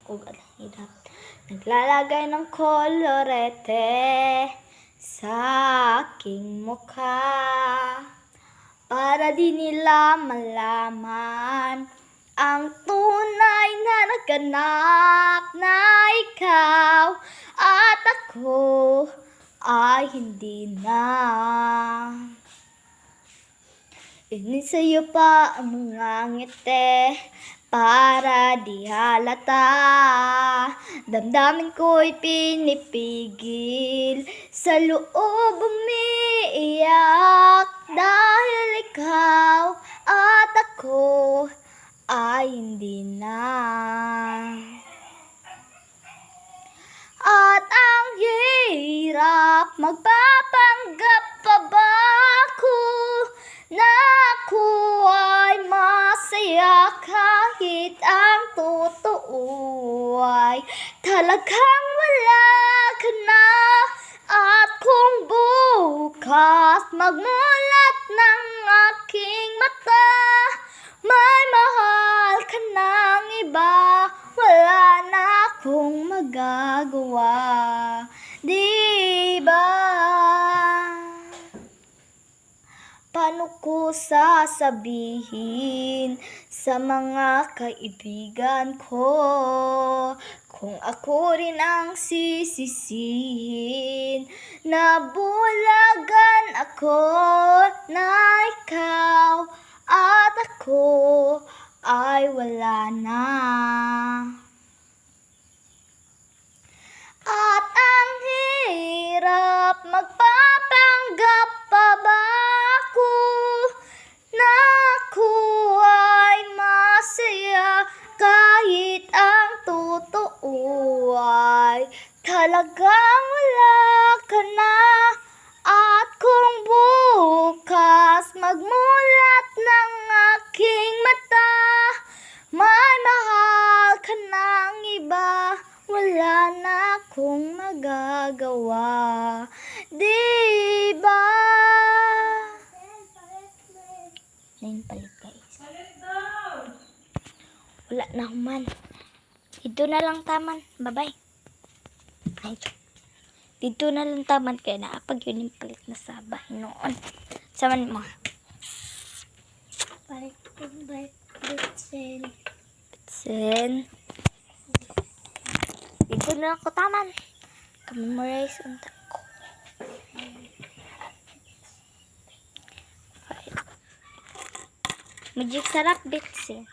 ug hirap. Naglalagay ng kolorete sa aking mukha para di nila malaman ang tunay na naganap na ikaw at ako ay hindi na. Inisayo pa ang mga ngiti para di halata. Damdamin ko'y pinipigil, sa loob umiiyak dahil ikaw at ako ay hindi na. At ang hirap, magpapanggap pa ba ako na ako ay masaya kahit ang totoo ay talagang wala ka na. At kung bukas magmulat ng aking mata, may mahal ka ng iba, wala na akong magagawa, di ba? Paano ko sasabihin sa mga kaibigan ko kung ako rin ang sisisihin na bulagan ako na ikaw at ako ay wala na. At ang hirap, magpapanggap pa ba ako na ako ay masaya kahit ang totoo ay talagang wala ka na. At kung bukas magmulat ng aking mata, may mahal ka ng iba, wala na akong magagawa, di ba? Palit guys. Wala na man. Dito na lang taman. Bye-bye. Dito na lang taman kaya naapag yun yung palit na sa bahay noon. Saman mo. Palit Bitsen. Dito na ako taman. Memorize unta ko. Magic sarap Bitsen.